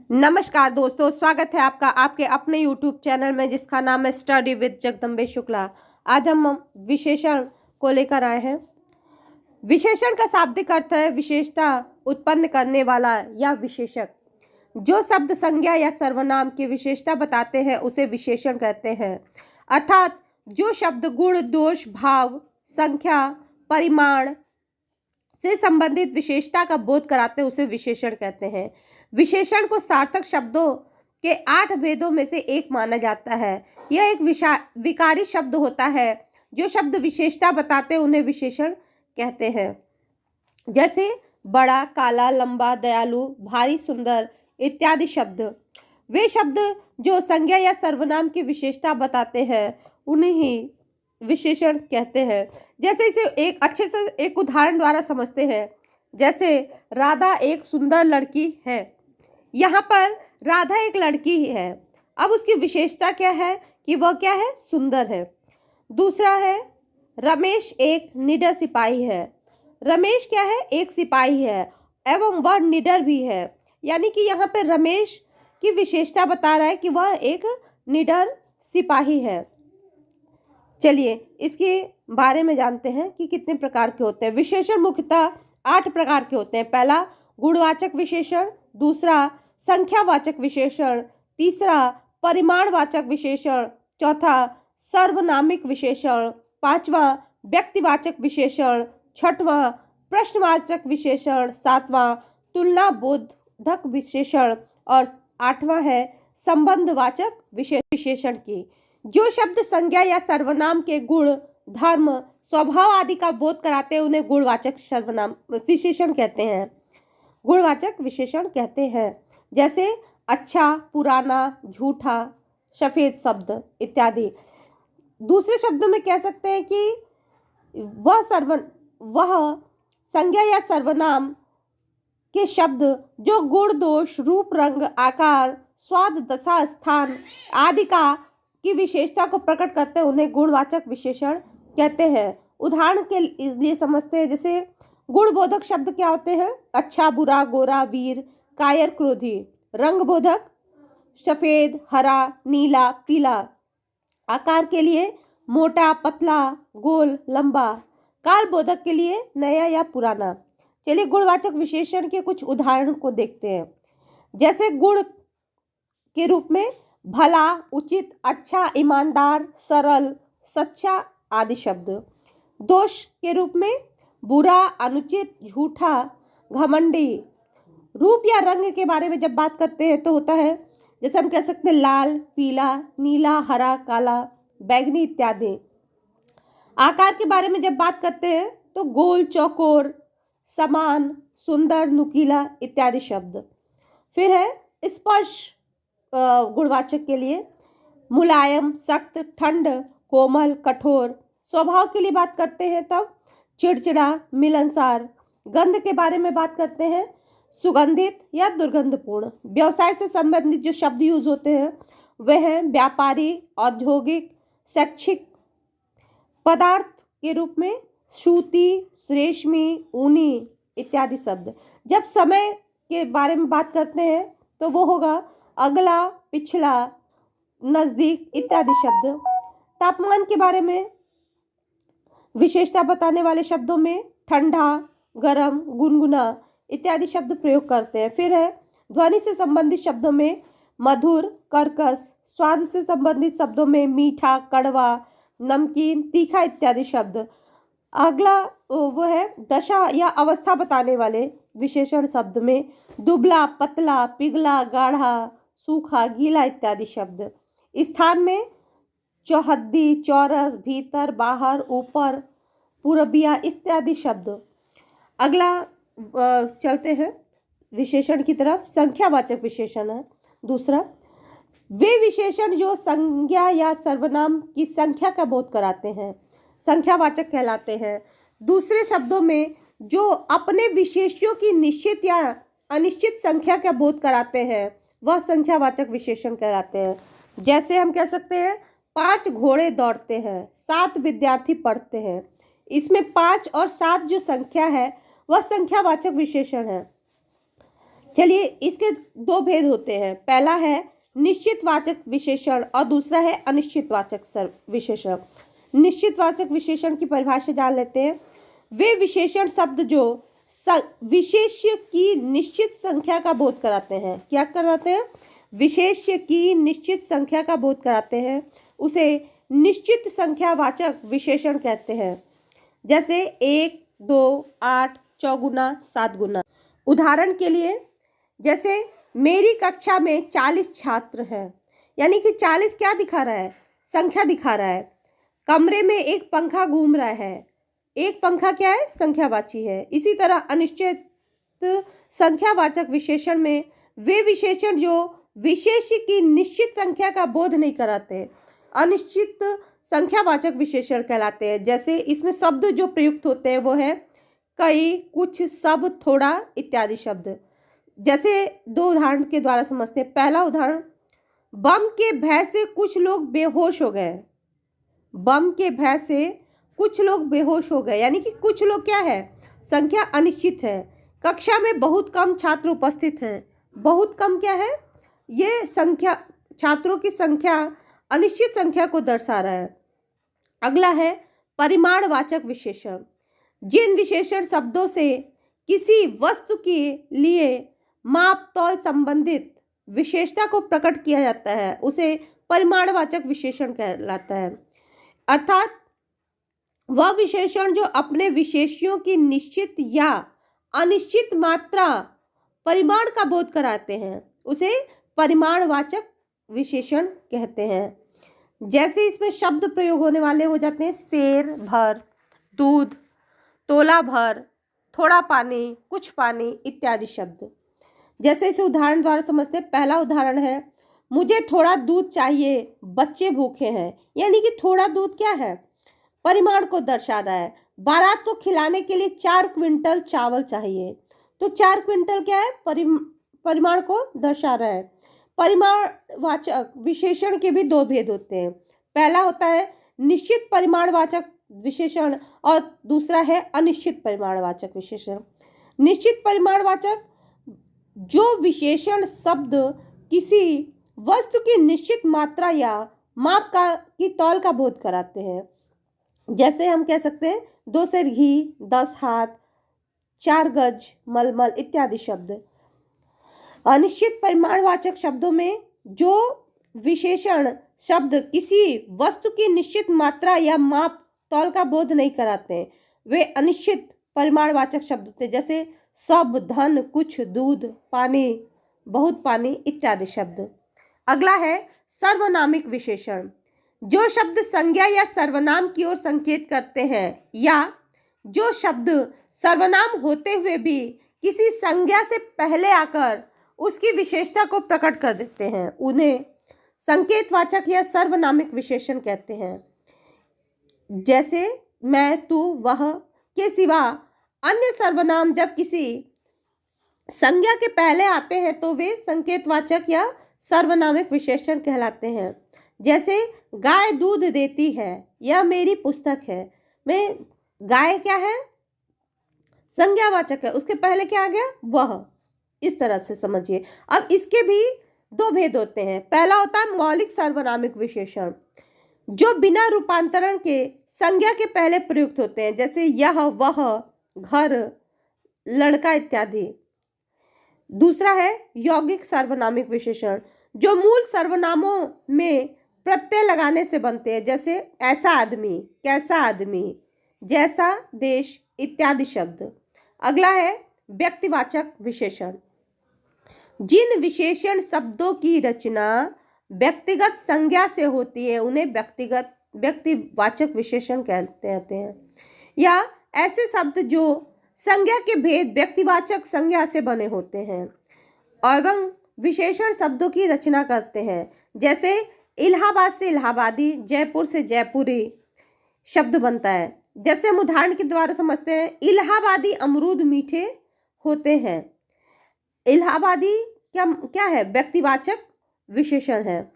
नमस्कार दोस्तों, स्वागत है आपका आपके अपने YouTube चैनल में जिसका नाम है स्टडी विद जगदम्बे शुक्ला। आज हम विशेषण को लेकर आए हैं। विशेषण का शाब्दिक अर्थ है विशेषता उत्पन्न करने वाला या विशेषक। जो शब्द संज्ञा या सर्वनाम की विशेषता बताते हैं उसे विशेषण कहते हैं। अर्थात जो शब्द गुण, दोष, भाव, संख्या, परिमाण से संबंधित विशेषता का बोध कराते हैं उसे विशेषण कहते हैं। विशेषण को सार्थक शब्दों के 8 भेदों में से एक माना जाता है। यह एक विकारी शब्द होता है। जो शब्द विशेषता बताते हैं उन्हें विशेषण कहते हैं। जैसे बड़ा, काला, लंबा, दयालु, भारी, सुंदर इत्यादि शब्द। वे शब्द जो संज्ञा या सर्वनाम की विशेषता बताते हैं उन्हें ही विशेषण कहते हैं। जैसे इसे एक अच्छे से एक उदाहरण द्वारा समझते हैं। जैसे राधा एक सुंदर लड़की है। यहाँ पर राधा एक लड़की है। अब उसकी विशेषता क्या है कि वह क्या है, सुंदर है। दूसरा है रमेश एक निडर सिपाही है। रमेश क्या है, एक सिपाही है एवं वह निडर भी है। यानी कि यहाँ पर रमेश की विशेषता बता रहा है कि वह एक निडर सिपाही है। चलिए इसके बारे में जानते हैं कि कितने प्रकार के होते हैं। विशेषण मुख्यतः 8 प्रकार के होते हैं। पहला गुणवाचक विशेषण, दूसरा संख्यावाचक विशेषण, तीसरा परिमाणवाचक विशेषण, चौथा सर्वनामिक विशेषण, पांचवा व्यक्तिवाचक विशेषण, छठवां प्रश्नवाचक विशेषण, सातवां तुलना बोधक विशेषण और आठवां है संबंधवाचक विशेषण की। जो शब्द संज्ञा या सर्वनाम के गुण, धर्म, स्वभाव आदि का बोध कराते हैं उन्हें गुणवाचक सर्वनाम विशेषण कहते हैं। गुणवाचक विशेषण कहते हैं। जैसे अच्छा, पुराना, झूठा, सफेद शब्द इत्यादि। दूसरे शब्दों में कह सकते हैं कि वह संज्ञा या सर्वनाम के शब्द जो गुण, दोष, रूप, रंग, आकार, स्वाद, दशा, स्थान आदि की विशेषता को प्रकट करते हैं उन्हें गुणवाचक विशेषण कहते हैं। उदाहरण के लिए समझते हैं। जैसे गुणबोधक शब्द क्या होते हैं, अच्छा, बुरा, गोरा, वीर, कायर, क्रोधी। रंगबोधक सफेद, हरा, नीला, पीला। आकार के लिए मोटा, पतला, गोल, लंबा। कालबोधक के लिए नया या पुराना। चलिए गुणवाचक विशेषण के कुछ उदाहरण को देखते हैं। जैसे गुण के रूप में भला, उचित, अच्छा, ईमानदार, सरल, सच्चा आदि शब्द। दोष के रूप में बुरा, अनुचित, झूठा, घमंडी। रूप या रंग के बारे में जब बात करते हैं तो होता है जैसे हम कह सकते हैं लाल, पीला, नीला, हरा, काला, बैंगनी इत्यादि। आकार के बारे में जब बात करते हैं तो गोल, चौकोर, समान, सुंदर, नुकीला इत्यादि शब्द। फिर है स्पर्श गुणवाचक के लिए मुलायम, सख्त, ठंड, कोमल, कठोर। स्वभाव के लिए बात करते हैं तब चिड़चिड़ा, मिलनसार। गंध के बारे में बात करते हैं सुगंधित या दुर्गंधपूर्ण। व्यवसाय से संबंधित जो शब्द यूज होते हैं वह हैं व्यापारी, औद्योगिक, शैक्षिक। पदार्थ के रूप में सूती, रेशमी, ऊनी इत्यादि शब्द। जब समय के बारे में बात करते हैं तो वो होगा अगला, पिछला, नजदीक इत्यादि शब्द। तापमान के बारे में विशेषता बताने वाले शब्दों में ठंडा, गरम, गुनगुना इत्यादि शब्द प्रयोग करते हैं। फिर है ध्वनि से संबंधित शब्दों में मधुर, कर्कश। स्वाद से संबंधित शब्दों में मीठा, कड़वा, नमकीन, तीखा इत्यादि शब्द। अगला वो है दशा या अवस्था बताने वाले विशेषण शब्द में दुबला, पतला, पिघला, गाढ़ा, सूखा, गीला इत्यादि शब्द। स्थान में चौहद्दी, चौरस, भीतर, बाहर, ऊपर, पूर्विया इत्यादि शब्द। अगला चलते हैं विशेषण की तरफ। संख्यावाचक विशेषण है दूसरा। वे विशेषण जो संज्ञा या सर्वनाम की संख्या का बोध कराते हैं संख्यावाचक कहलाते हैं। दूसरे शब्दों में जो अपने विशेष्यों की निश्चित या अनिश्चित संख्या का बोध कराते हैं वह संख्यावाचक विशेषण कहलाते हैं। जैसे हम कह सकते हैं 5 घोड़े दौड़ते हैं, 7 विद्यार्थी पढ़ते हैं। इसमें 5 और 7 जो संख्या है वह संख्यावाचक विशेषण है। चलिए, इसके दो भेद होते हैं। पहला है निश्चितवाचक विशेषण और दूसरा है अनिश्चितवाचक विशेषण। निश्चितवाचक विशेषण की परिभाषा जान लेते हैं। वे विशेषण शब्द जो विशेष्य की निश्चित संख्या का बोध कराते हैं। क्या कराते हैं? विशेष्य की निश्चित संख्या का बोध कराते हैं, उसे निश्चित संख्यावाचक विशेषण कहते हैं। जैसे 1, 2, 8, चौगुना, 7 गुना। उदाहरण के लिए, जैसे मेरी कक्षा में 40 छात्र हैं, यानी कि 40 क्या दिखा रहा है? संख्या दिखा रहा है। कमरे में एक पंखा घूम रहा है, एक पंखा क्या है? संख्यावाची है। इसी तरह अनिश्चित संख्यावाचक विशेषण में वे विशेषण जो विशेष्य की निश्चित संख्या का बोध नहीं कराते, अनिश्चित संख्यावाचक विशेषण कहलाते हैं। जैसे इसमें शब्द जो प्रयुक्त होते हैं वो है कई, कुछ, सब, थोड़ा इत्यादि शब्द। जैसे दो उदाहरण के द्वारा समझते हैं। पहला उदाहरण, बम के भय से कुछ लोग बेहोश हो गए। बम के भय से कुछ लोग बेहोश हो गए, यानी कि कुछ लोग क्या है? संख्या अनिश्चित है। कक्षा में बहुत कम छात्र उपस्थित हैं। बहुत कम क्या है? ये संख्या, छात्रों की संख्या अनिश्चित संख्या को दर्शा रहा है। अगला है परिमाणवाचक विशेषण। जिन विशेषण शब्दों से किसी वस्तु के लिए माप तौल संबंधित विशेषता को प्रकट किया जाता है, उसे परिमाणवाचक विशेषण कहलाता है। अर्थात वह विशेषण जो अपने विशेष्यों की निश्चित या अनिश्चित मात्रा, परिमाण का बोध कराते हैं, उसे परिमाणवाचक विशेषण कहते हैं। जैसे इसमें शब्द प्रयोग होने वाले हो जाते हैं सेर भर, दूध, तोला भर, थोड़ा पानी, कुछ पानी इत्यादि शब्द। जैसे इसे उदाहरण द्वारा समझते हैं। पहला उदाहरण है, मुझे थोड़ा दूध चाहिए, बच्चे भूखे हैं। यानी कि थोड़ा दूध क्या है? परिमाण को दर्शा रहा है। बारात को खिलाने के लिए 4 क्विंटल चावल चाहिए, तो 4 क्विंटल क्या है? परिमाण को दर्शा रहा है। परिमाणवाचक विशेषण के भी दो भेद होते हैं। पहला होता है निश्चित परिमाणवाचक विशेषण और दूसरा है अनिश्चित परिमाणवाचक विशेषण। निश्चित परिमाणवाचक, जो विशेषण शब्द किसी वस्तु की निश्चित मात्रा या माप की तौल का बोध कराते हैं। जैसे हम कह सकते हैं 2 सेर घी, 10 हाथ, 4 गज मलमल इत्यादि शब्द। अनिश्चित परिमाणवाचक शब्दों में जो विशेषण शब्द किसी वस्तु की निश्चित मात्रा या माप तौल का बोध नहीं कराते, वे अनिश्चित परिमाणवाचक शब्द होते हैं। जैसे सब, धन, कुछ, दूध, पानी, बहुत पानी इत्यादि शब्द। अगला है सर्वनामिक विशेषण। जो शब्द संज्ञा या सर्वनाम की ओर संकेत करते हैं या जो शब्द सर्वनाम होते हुए भी किसी संज्ञा से पहले आकर उसकी विशेषता को प्रकट कर देते हैं, उन्हें संकेतवाचक या सर्वनामिक विशेषण कहते हैं। जैसे मैं, तू, वह के सिवा अन्य सर्वनाम जब किसी संज्ञा के पहले आते हैं तो वे संकेतवाचक या सर्वनामिक विशेषण कहलाते हैं। जैसे गाय दूध देती है, यह मेरी पुस्तक है। में गाय क्या है? संज्ञावाचक है, उसके पहले क्या आ गया? वह। इस तरह से समझिए। अब इसके भी दो भेद होते हैं। पहला होता है मौलिक सर्वनामिक विशेषण, जो बिना रूपांतरण के संज्ञा के पहले प्रयुक्त होते हैं। जैसे यह, वह, घर, लड़का इत्यादि। दूसरा है यौगिक सर्वनामिक विशेषण, जो मूल सर्वनामों में प्रत्यय लगाने से बनते हैं। जैसे ऐसा आदमी, कैसा आदमी, जैसा देश इत्यादि शब्द। अगला है व्यक्तिवाचक विशेषण। जिन विशेषण शब्दों की रचना व्यक्तिगत संज्ञा से होती है उन्हें व्यक्तिवाचक विशेषण कहते हैं। या ऐसे शब्द जो संज्ञा के भेद व्यक्तिवाचक संज्ञा से बने होते हैं एवं विशेषण शब्दों की रचना करते हैं। जैसे इलाहाबाद से इलाहाबादी, जयपुर से जयपुरी शब्द बनता है। जैसे हम उदाहरण के द्वारा समझते हैं, इलाहाबादी अमरूद मीठे होते हैं। इलाहाबादी क्या है? व्यक्तिवाचक विशेषण है।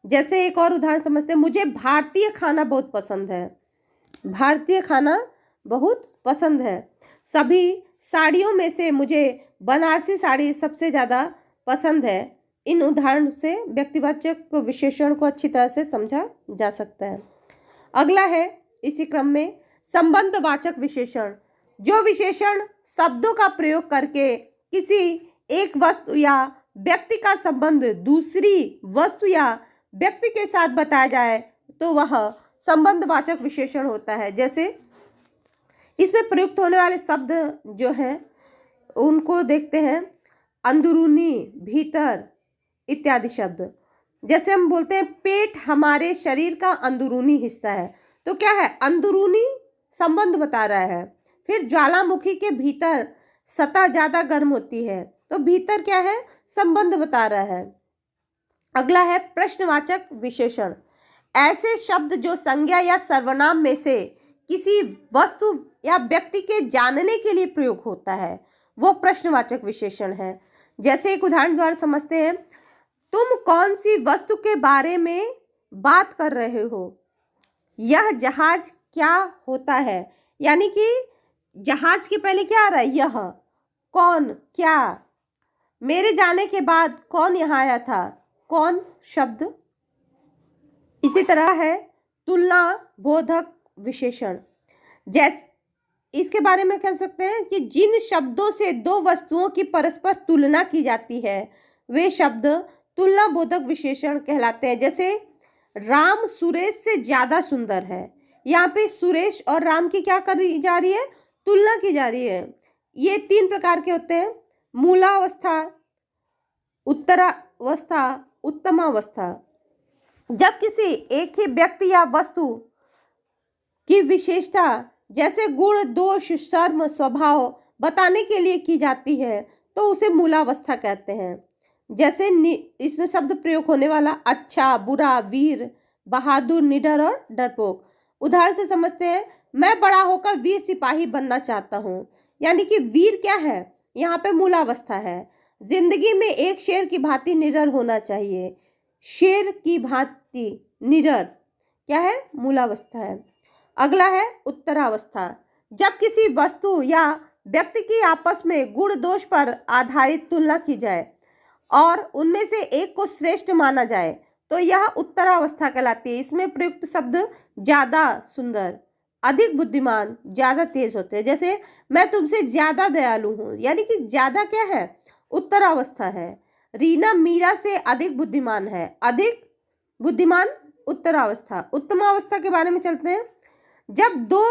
जैसे एक और उदाहरण समझते हैं, मुझे भारतीय खाना बहुत पसंद है। भारतीय खाना बहुत पसंद है। सभी साड़ियों में से मुझे बनारसी साड़ी सबसे ज़्यादा पसंद है। इन उदाहरण से व्यक्तिवाचक विशेषण को अच्छी तरह से समझा जा सकता है। अगला है इसी क्रम में संबंधवाचक विशेषण। जो विशेषण शब्दों का प्रयोग करके किसी एक वस्तु या व्यक्ति का संबंध दूसरी वस्तु या व्यक्ति के साथ बताया जाए तो वह संबंधवाचक विशेषण होता है। जैसे इसमें प्रयुक्त होने वाले शब्द जो हैं उनको देखते हैं, अंदरूनी, भीतर इत्यादि शब्द। जैसे हम बोलते हैं पेट हमारे शरीर का अंदरूनी हिस्सा है, तो क्या है, अंदरूनी संबंध बता रहा है। फिर ज्वालामुखी के भीतर सतह ज़्यादा गर्म होती है, तो भीतर क्या है, संबंध बता रहा है। अगला है प्रश्नवाचक विशेषण। ऐसे शब्द जो संज्ञा या सर्वनाम में से किसी वस्तु या व्यक्ति के जानने के लिए प्रयोग होता है, वो प्रश्नवाचक विशेषण है। जैसे एक उदाहरण द्वारा समझते हैं, तुम कौन सी वस्तु के बारे में बात कर रहे हो? यह जहाज क्या होता है? यानी कि जहाज के पहले क्या आ रहा है, यह, कौन, क्या। मेरे जाने के बाद कौन यहाँ आया था? कौन शब्द। इसी तरह है तुलना बोधक विशेषण। जैसे इसके बारे में कह सकते हैं कि जिन शब्दों से दो वस्तुओं की परस्पर तुलना की जाती है वे शब्द तुलना बोधक विशेषण कहलाते हैं। जैसे राम सुरेश से ज़्यादा सुंदर है। यहाँ पे सुरेश और राम की क्या करी जा रही है, तुलना की जा रही है। ये 3 प्रकार के होते हैं, मूलावस्था, उत्तरावस्था, उत्तमावस्था। जब किसी एक ही व्यक्ति या वस्तु की विशेषता जैसे गुण, दोष, शर्म, स्वभाव बताने के लिए की जाती है तो उसे मूलावस्था कहते हैं। जैसे इसमें शब्द प्रयोग होने वाला अच्छा, बुरा, वीर, बहादुर, निडर और डरपोक। उदाहरण से समझते हैं, मैं बड़ा होकर वीर सिपाही बनना चाहता हूँ। यानी कि वीर क्या है, यहाँ पे मूलावस्था है। जिंदगी में एक शेर की भांति निडर होना चाहिए। शेर की भांति निडर क्या है, मूलावस्था है। अगला है उत्तरावस्था। जब किसी वस्तु या व्यक्ति की आपस में गुण दोष पर आधारित तुलना की जाए और उनमें से एक को श्रेष्ठ माना जाए तो यह उत्तरावस्था कहलाती है। इसमें प्रयुक्त शब्द ज़्यादा सुंदर, अधिक बुद्धिमान, ज़्यादा तेज होते हैं। जैसे मैं तुमसे ज़्यादा दयालु हूँ, यानी कि ज़्यादा क्या है, उत्तरावस्था है। रीना मीरा से अधिक बुद्धिमान है, अधिक बुद्धिमान उत्तरावस्था। उत्तमावस्था के बारे में चलते हैं। जब 2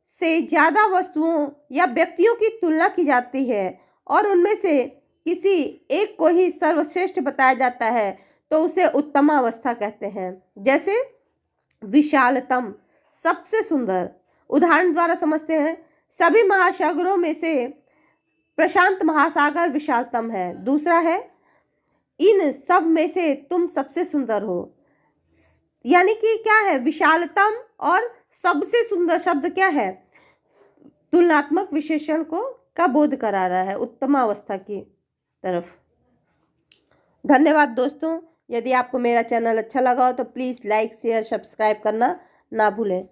से ज़्यादा वस्तुओं या व्यक्तियों की तुलना की जाती है और उनमें से किसी एक को ही सर्वश्रेष्ठ बताया जाता है तो उसे उत्तमावस्था कहते हैं। जैसे विशालतम, सबसे सुंदर। उदाहरण द्वारा समझते हैं, सभी महासागरों में से प्रशांत महासागर विशालतम है। दूसरा है, इन सब में से तुम सबसे सुंदर हो। यानी कि क्या है, विशालतम और सबसे सुंदर शब्द क्या है, तुलनात्मक विशेषण का बोध करा रहा है उत्तमावस्था की तरफ। धन्यवाद दोस्तों। यदि आपको मेरा चैनल अच्छा लगा हो तो प्लीज़ लाइक, शेयर, सब्सक्राइब करना ना भूलें।